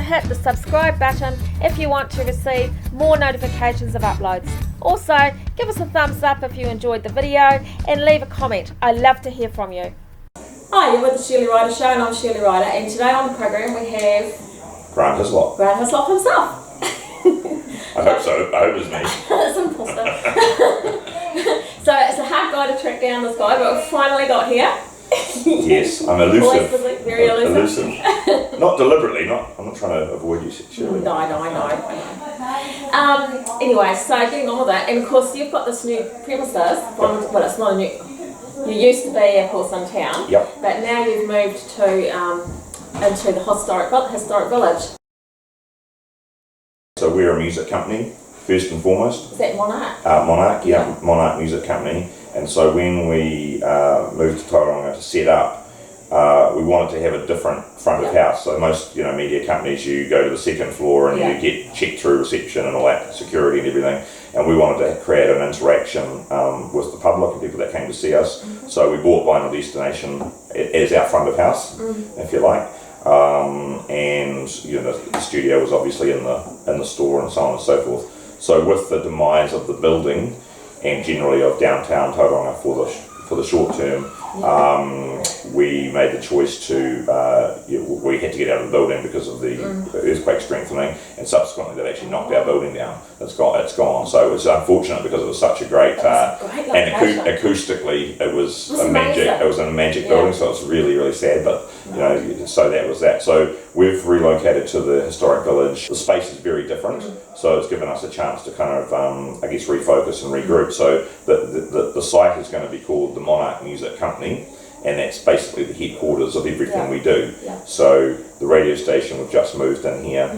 hit the subscribe button if you want to receive more notifications of uploads. Also, give us a thumbs up if you enjoyed the video and leave a comment. I love to hear from you. Hi, you're with the Shirley Ryder Show and I'm Shirley Ryder, and today on the program we have Grant HISLOP. Grant HISLOP himself. I hope so. I hope it's me. It's impossible. So it's a hard guy to track down, this guy, but we've finally got here. Yes, I'm elusive. Very elusive. Not deliberately. I'm not trying to avoid you, Shirley. No, I know. Anyway, so getting on with it, and of course you've got this new premises. Well, it's not a new. You used to be, of course, in town. Yep. But now you've moved to into the historic village. So we're a music company, first and foremost. Is that Monarch? Monarch, yeah, Monarch Music Company. And so when we moved to Tauranga to set up, we wanted to have a different front of house. So most media companies, you go to the second floor and you get checked through reception and all that, security and everything. And we wanted to create an interaction with the public and people that came to see us. So we bought Vinyl Destination as our front of house, if you like. And the studio was obviously in the store and so on and so forth. So with the demise of the building and generally of downtown Tauranga for the short term, we made the choice to we had to get out of the building because of the earthquake strengthening, and subsequently that actually knocked our building down. It's gone. So it was unfortunate because it was such a great and acoustically it was a magic building. So it's really, really sad, but so that was that. So we've relocated to the historic village. The space is very different, so it's given us a chance to kind of I guess refocus and regroup. So the site is going to be called the Monarch Music Company, and that's basically the headquarters of everything we do. So the radio station, we've just moved in here.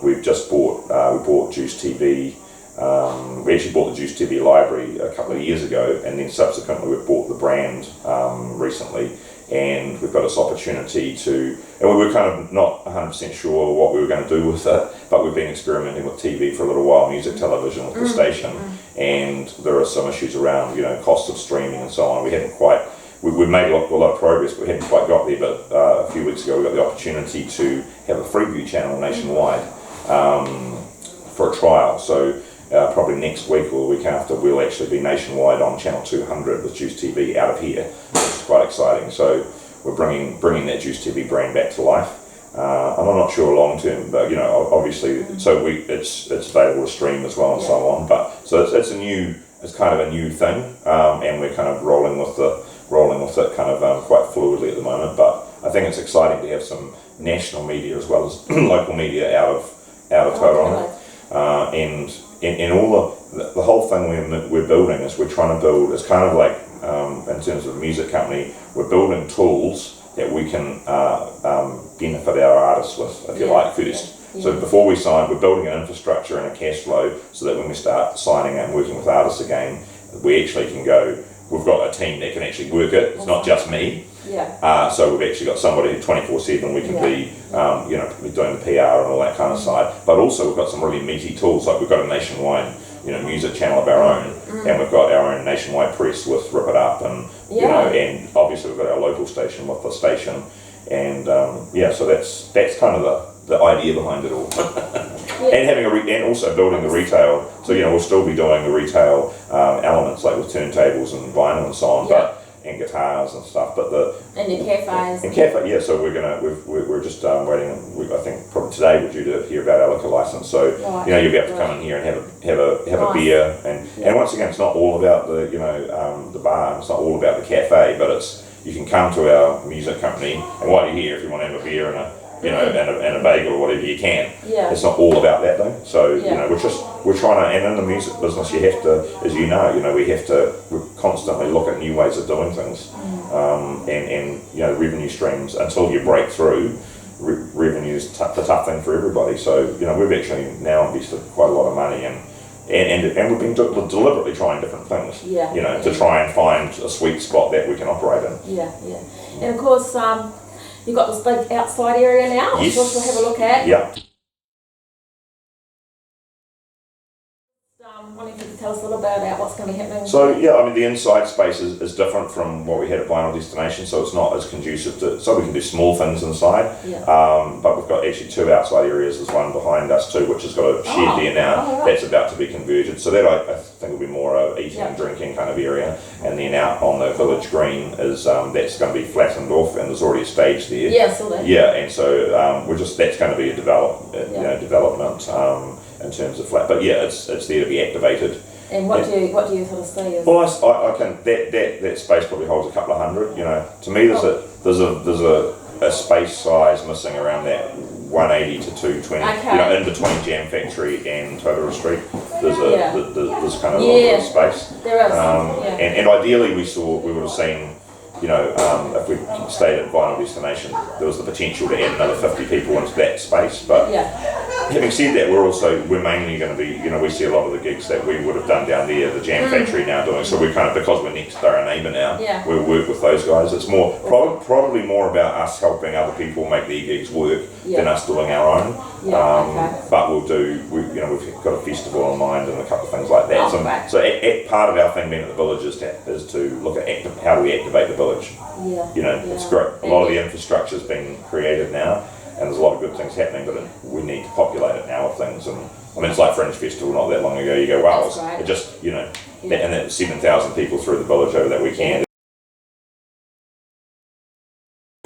We've just bought Juice TV. We actually bought the Juice TV library a couple of years ago, and then subsequently we've bought the brand recently. And we've got this opportunity and we were kind of not 100% sure what we were going to do with it, but we've been experimenting with TV for a little while, music television with the station, and there are some issues around, cost of streaming and so on. We hadn't quite, we've made a lot of progress, but we hadn't quite got there, but a few weeks ago we got the opportunity to have a Freeview channel nationwide for a trial. So probably next week or the week after we'll actually be nationwide on channel 200 with Juice TV out of here, which is quite exciting. So we're bringing that Juice TV brand back to life. I'm not sure long term, but obviously, so it's available to stream as well and so on. But so it's kind of a new thing, and we're kind of rolling with it kind of quite fluidly at the moment. But I think it's exciting to have some national media as well as local media out of Tauranga. And all the whole thing we're building is we're trying to build. It's kind of like in terms of a music company, we're building tools that we can benefit our artists with, if you like, first. So before we sign, we're building an infrastructure and a cash flow so that when we start signing and working with artists again, we actually can go. We've got a team that can actually work it. It's not just me. So we've actually got somebody 24/7. We can be, doing the PR and all that kind of side. But also we've got some really meaty tools. Like we've got a nationwide, music channel of our own, and we've got our own nationwide press with Rip It Up, and and obviously we've got our local station with the station, and so that's kind of the idea behind it all. And having and also building the retail. So we'll still be doing the retail elements like with turntables and vinyl and so on, and guitars and stuff. But and your cafes. And cafe, so we're just waiting. I think probably today we're due to hear about our liquor license. So you'll be able to come in here and have a beer. And once again, it's not all about the the bar. It's not all about the cafe, but you can come to our music company, and while you're here, if you want to have a beer and a bagel or whatever, you can. It's not all about that though. So we're trying to, and in the music business you have to, as we constantly look at new ways of doing things, and revenue streams. Until you break through, revenue is the tough thing for everybody. So we've actually now invested quite a lot of money, and we've been deliberately trying different things, to try and find a sweet spot that we can operate in. And of course you've got this big outside area now, which we'll have a look at. Yeah. Wanting to tell tell us a little bit about what's going to be happening? So yeah, I mean the inside space is different from what we had at Vinyl Destination, so it's not as conducive to, so we can do small things inside, but we've got actually 2 outside areas. There's one behind us too, which has got a shed there now, that's about to be converted, so that I think will be more a eating and drinking kind of area, and then out on the village green is, that's going to be flattened off, and there's already a stage there. Yeah, I saw that. Yeah, and so that's going to be a development in terms of flat, but yeah, it's there to be activated. And what do you sort of see as? Well, I can that space probably holds a couple of hundred. You know, to me there's a space size missing around that 180 to 220. Okay. You know, in between Jam Factory and Totara Street, there's kind of a little bit of space. There is. And ideally we would have seen. You know, if we stayed at Vinyl Destination, there was the potential to add another 50 people into that space. But having said that, we're mainly going to be, you know, we see a lot of the gigs that we would have done down there, the Jam Factory now doing. So we're kind of, because we're next door neighbour now, we'll work with those guys. It's more probably more about us helping other people make their gigs work than us doing our own. But we've got a festival in mind and a couple of things like that. So part of our thing being at the village is to look at how do we activate the village. You know, it's great. A lot of the infrastructure's been created now, and there's a lot of good things happening, but we need to populate it now with things. And I mean, it's like Fringe Festival not that long ago. You go, wow, it just, you know, and that 7,000 people through the village over that weekend,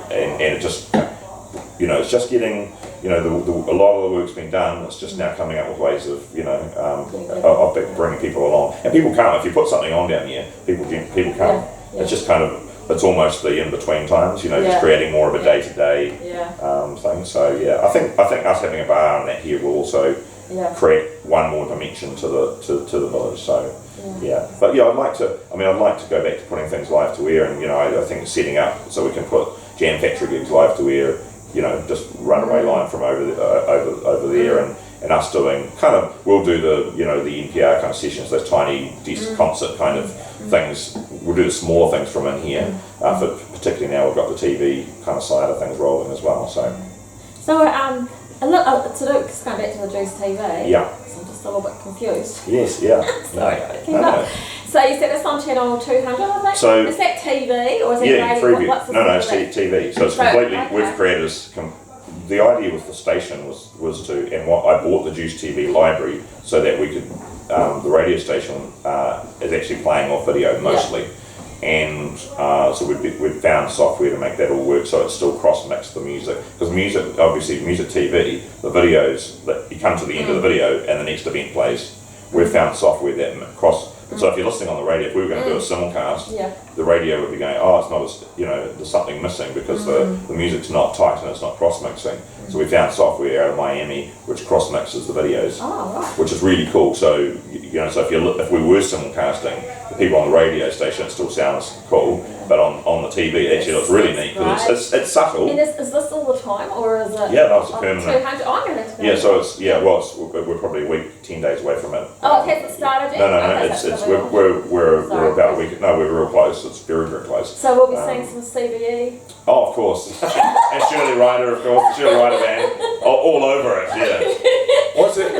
and it just, you know, it's just getting, you know, a lot of the work's been done. It's just now coming up with ways of, you know, of bringing people along, and people come. If you put something on down here, people come. It's just kind of, it's almost the in-between times, you know, just creating more of a day-to-day thing. So yeah, I think us having a bar and that here will also create one more dimension to the village. So but yeah, I'd like to go back to putting things live to air, and you know, I think setting up so we can put Jam Factory gigs live to air. You know, just runaway line from over there, and us doing kind of, we'll do the, you know, the NPR kind of sessions, those tiny desk concert kind of things. We'll do the smaller things from in here, but particularly now we've got the TV kind of side of things rolling as well. So just going back to the Juice TV. Yeah. So I'm just a little bit confused. Yes. Yeah. Sorry. No. So you said it's on channel 200, I think? So is that TV or is it radio? What's the no, it's TV. So it's completely, we've created the idea with the station was to, and what I bought the Juice TV library so that we could, the radio station is actually playing off video mostly. And so we've found software to make that all work so it's still cross-mixed the music. Because music, obviously music TV, the videos, that you come to the end of the video and the next event plays. We've found software that cross. So if you're listening on the radio, if we were going to do a simulcast, the radio would be going, oh, it's not as, you know, there's something missing because the music's not tight and it's not cross-mixing. So we found software out of Miami which cross-mixes the videos, which is really cool. So, you know, so if we were simulcasting, the people on the radio station, it still sounds cool, but on the TV, it actually looks really neat because it's subtle. And is this all the time, or is it? Yeah, no, it's a permanent. 200. I'm going to have to. Yeah, so we're probably a week, 10 days away from it. Oh, it hasn't started yet. No, we're about a week. No, we're real close. It's very, very close. So we'll be seeing some CBE. Oh, of course. And Shirley Ryder, of course. Shirley Ryder band. All over it. Yeah. What's it?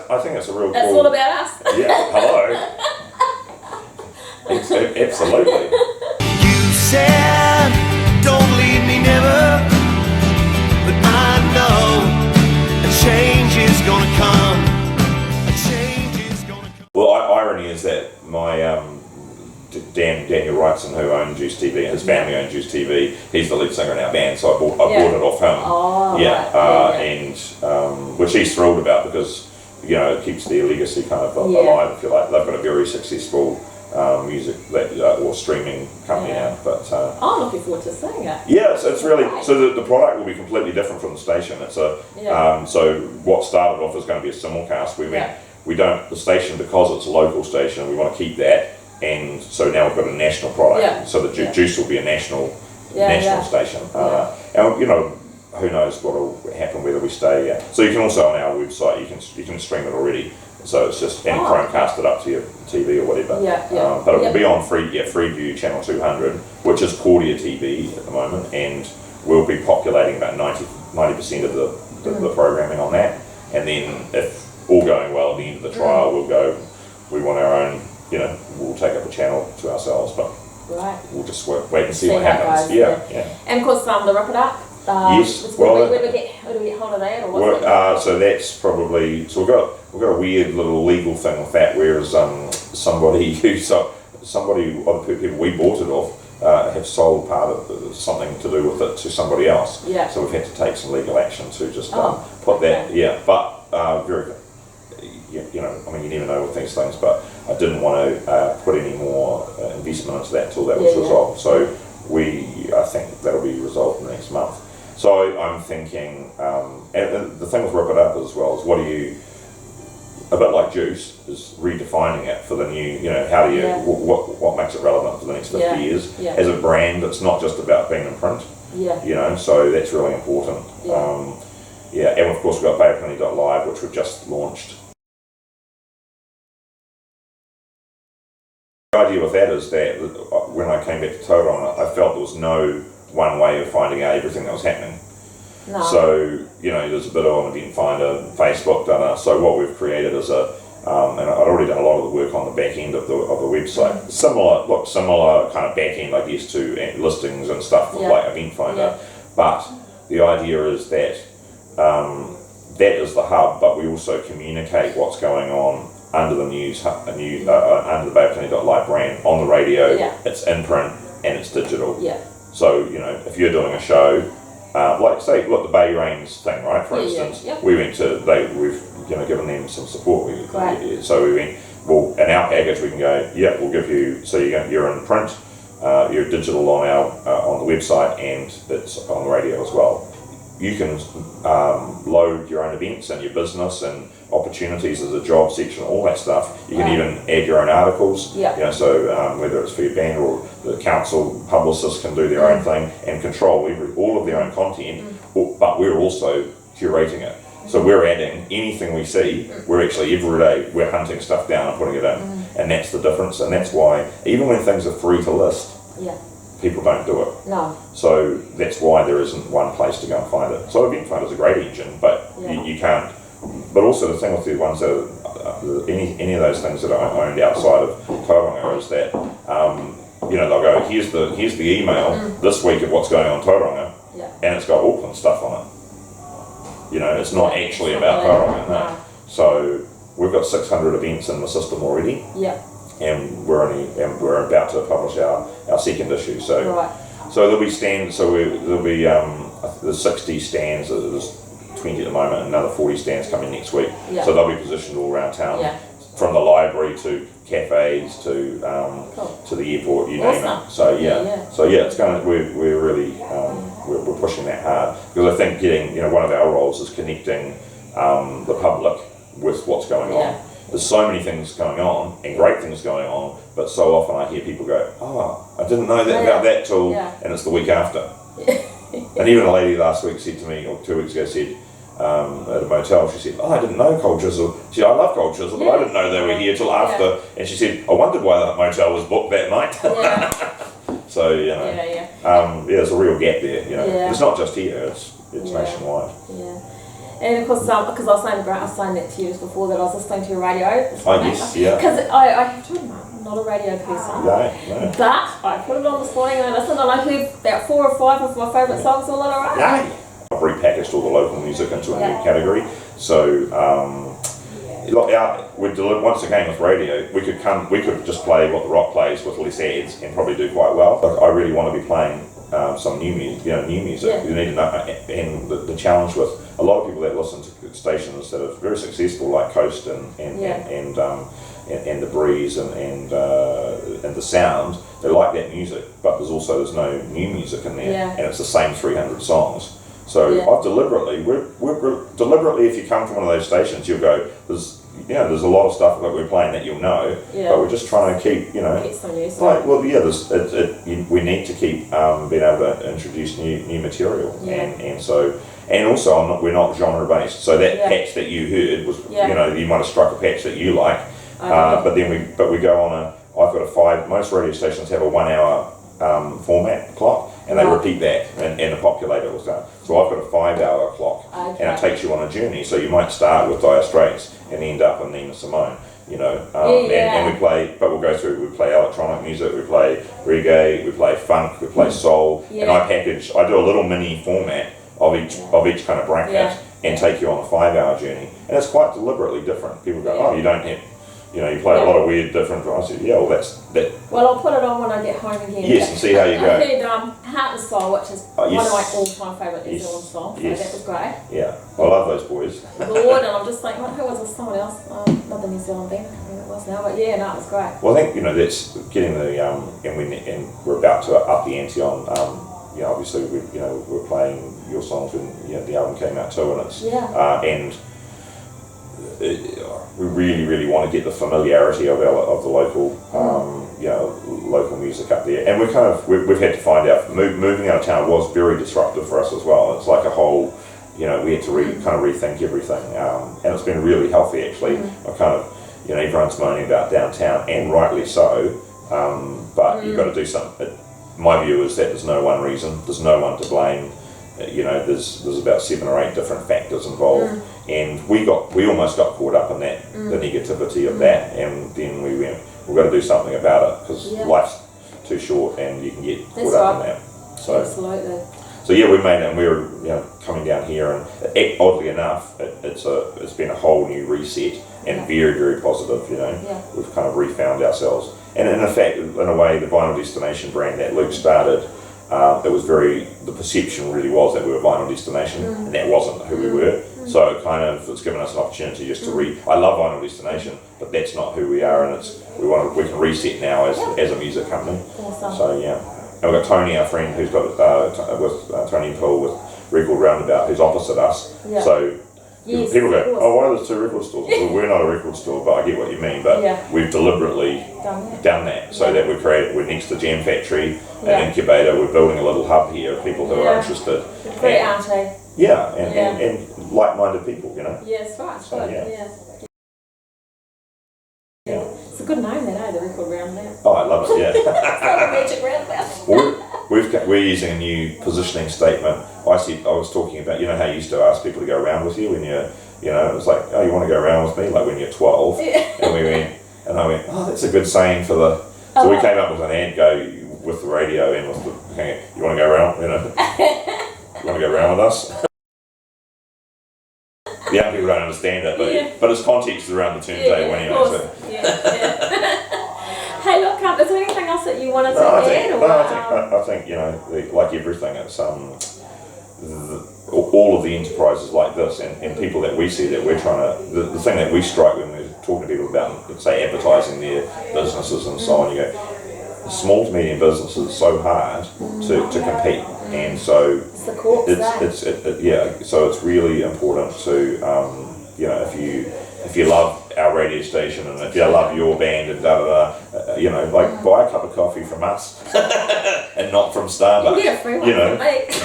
I think it's a real. It's cool. all about us. Yeah. Hello. Absolutely. You said, don't leave me never, but I know a change is gonna come. A change is gonna come. Well, irony is that my Daniel Wrightson, who owned Juice TV, his family owned Juice TV. He's the lead singer in our band, so I bought it off him. Oh, and which he's thrilled about because, you know, it keeps their legacy kind of alive, if you like. They've got a very successful music or streaming company now. But I'm looking forward to seeing it. Yeah, it's really, so the product will be completely different from the station. It's so what started off as going to be a simulcast, we don't, the station, because it's a local station, we want to keep that, and so now we've got a national product, so the Juice will be a national station. And, you know, who knows what will happen, whether we stay. So you can also, on our website, you can stream it already. So it's just, and Chromecast it up to your TV or whatever. But it will be on Freeview channel 200, which is Cordia TV at the moment, and we'll be populating about 90% of the programming on that. And then, if all going well at the end of the trial, we'll go we want our own, we'll take up a channel to ourselves, but we'll just wait and see what happens. Yeah. And of course, the Rip It Up. Yes. Where do we get hold of that, or what's that? So that's probably we've got a weird little legal thing with that. Whereas somebody other people we bought it off have sold part of something to do with it to somebody else. Yeah. So we've had to take some legal action to just put that. Yeah. But very. You never know with these things, but I didn't want to put any more investment into that until that was resolved. So I think that'll be resolved in the next month. So I'm thinking, and the thing with Rip It Up as well is a bit like Juice, is redefining it for the new, how do you, what makes it relevant for the next 50 years. Yeah. As a brand, it's not just about being in print, so that's really important. And of course we've got bagel.live, which we've just launched. The idea with that is that when I came back to Tauranga, I felt there was no one way of finding out everything that was happening. No. So, there's a bit of an event finder, Facebook done it. So what we've created is and I'd already done a lot of the work on the back end of the website. Similar kind of back end, I guess, to listings and stuff like event finder. But the idea is that that is the hub, but we also communicate what's going on under the under the bagel.live brand on the radio. It's in print and it's digital. So if you're doing a show, like say, the Bay Rains thing, right? For instance, we went to we've given them some support. So we went, well, in our package we can go, we'll give you, so you're in print, you're digital on on the website, and it's on the radio as well. You can load your own events and your business and opportunities as a job section, all that stuff. You can even add your own articles. So whether it's for your band or the council, publicists can do their own thing and control all of their own content. But we're also curating it. So we're adding anything we see. We're actually every day we're hunting stuff down and putting it in, and that's the difference. And that's why even when things are free to list, people don't do it. No. So that's why there isn't one place to go and find it. So Event Finder is a great engine, but you can't. But also the thing with the ones that any of those things that are owned outside of Tauranga is that they'll go, here's the email this week of what's going on in Tauranga, and it's got Auckland stuff on it. It's not actually about Tauranga. No. So we've got 600 events in the system already. And we're about to publish our second issue. So there'll be stands. So there'll be there's 60 stands. There's 20 at the moment, and another 40 stands coming next week. So they'll be positioned all around town, from the library to cafes to the airport, you name it. So it's going. We're really we're pushing that hard, because I think getting one of our roles is connecting the public with what's going on. There's so many things going on and great things going on, but so often I hear people go, I didn't know that about that till, and it's the week after. And even a lady last week said to me, or 2 weeks ago, said at a motel, she said, I didn't know Cold Chisel. She said, I love Cold Chisel, but I didn't know they were here till after. And she said, I wondered why that motel was booked that night. So, there's a real gap there. It's not just here, it's nationwide. And of course, because I was saying that to you before, that I was listening to your radio. Because I have to admit, I'm not a radio person. No. But I put it on this morning and I listened, and I heard about 4 or 5 of my favourite songs all in a row. I've repackaged all the local music into a new category. So, once again with radio, we could just play what the rock plays with less ads and probably do quite well. But I really want to be playing some new music. You need to know, and the challenge with a lot of people that listen to stations that are very successful, like Coast and the Breeze and the Sound, they like that music, but there's no new music in there, and it's the same 300 songs. So I've deliberately, we're deliberately, if you come from one of those stations, you'll go, there's a lot of stuff that we're playing that you'll know, but we're just trying to keep, Get some new stuff. we need to keep being able to introduce new material, and also we're not genre based. So that patch that you heard was, you might have struck a patch that you like, but we go on I've got most radio stations have a 1 hour format clock, and they repeat that, and the populator will start. So I've got a 5 hour clock, and it takes you on a journey. So you might start with Dire Straits and end up in Nina Simone. and we play, but we'll go through, we play electronic music, we play reggae, we play funk, we play soul, and I do a little mini format of each kind of bracket and take you on a 5-hour journey, and it's quite deliberately different. People go, oh, you don't have, you play a lot of weird different, I said, well, that's that. Well, I'll put it on when I get home again. Yes, and see how you go. I heard Heart and Soul, which is one of my all-time favourite New Zealand songs, so that was great. Yeah, I love those boys. Lord, and I'm just thinking, who was it? Someone else? Not the New Zealand band, I can't remember who it was now, but it was great. Well, I think, that's getting the, and we're about to up the ante on, obviously we're playing your songs when the album came out too, and it's and we really want to get the familiarity of the local local music up there, and we've had to find out moving out of town was very disruptive for us as well. It's like a whole we had to rethink everything, and it's been really healthy actually. Everyone's moaning about downtown, and rightly so, but you've got to do something. My view is that there's no one reason, there's no one to blame. There's about 7 or 8 different factors involved, and we almost got caught up in that, the negativity of that, and then we went, we've got to do something about it, because life's too short and you can get caught up in that. So, absolutely. So we made it, and we were coming down here, and oddly enough, it's been a whole new reset, and very positive. We've kind of refound ourselves, and in fact, in a way, the Vinyl Destination brand that Luke started, it was the perception really was that we were a vinyl destination, and that wasn't who we were. So it's given us an opportunity just to I love Vinyl Destination, but that's not who we are, and we can reset now as a music company. Awesome. So and we've got Tony, our friend, who's got with Tony and Paul with Record Roundabout, who's opposite us. Yeah. So people go, oh, why are there 2 record stores? Well, we're not a record store, but I get what you mean. But we've deliberately done that so that we're next to Jam Factory, an incubator. We're building a little hub here of people who are interested. Very auntie. Yeah, and like-minded people, Yes, right. So, It's a good name, the Record Roundabout. Oh, I love it. Yeah. It's like a magic roundabout. We're using a new positioning statement. I was talking about, how you used to ask people to go around with you when you're, it was like, oh, you want to go around with me, like when you're 12. And I went, oh, that's a good saying for the. So we came up with an ad go with the radio and with the, you want to go around, you want to go around with us? The young people don't understand it, but its context is around the term table anyway. So. Hey, look, is there anything else that you wanted to add? I think like everything, it's all of the enterprises like this and people that we see that we're trying to, the thing that we strike when we're talking to people about, say, advertising their businesses and so on, you go, small to medium businesses are so hard to compete, and so so it's really important to if you love our radio station and if you love your band and buy a cup of coffee from us and not from Starbucks. You get a free one.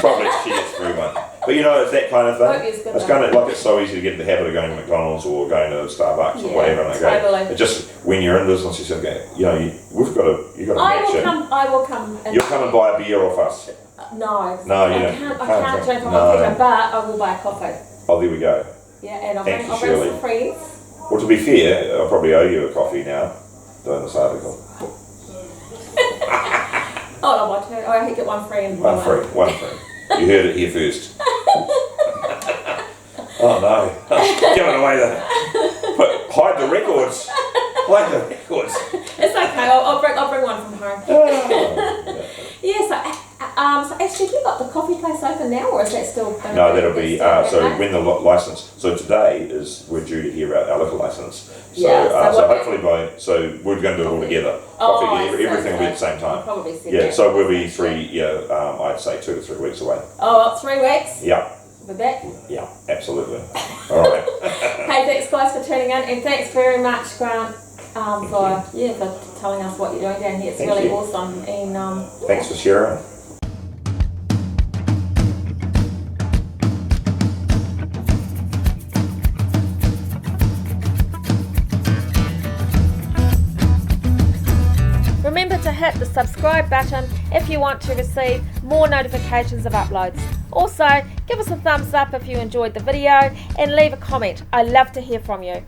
Probably she gets a free one. But it's that kind of thing. It's kind of like, it's so easy to get in the habit of going to McDonald's or going to Starbucks or whatever, and it just when you're in business, you say, you've got to match it. I will come. You'll come and buy a beer off us. No, you don't. I can't drink on my but I will buy a coffee. Oh, there we go. Yeah, and I'll bring some friends. Well, to be fair, I'll probably owe you a coffee now, doing this article. Oh, no, I get one free and one free. You heard it here first. Oh no, giving away hide the records. It's okay. I'll bring one from home. So actually, have you got the coffee place open now, or is that still? No, that'll be when the license. So today we're due to hear out our liquor license. So hopefully we're going to do it all together. Everything will be at the same time. So we'll be 3. I'd say 2 to 3 weeks away. Oh, 3 weeks. Yeah. We're back? Yeah, absolutely. All right. Hey, thanks guys for tuning in, and thanks very much, Grant, for telling us what you're doing down here. It's really awesome. And thanks for sharing. remember to hit the subscribe button if you want to receive more notifications of uploads. Also, give us a thumbs up if you enjoyed the video and leave a comment. I love to hear from you.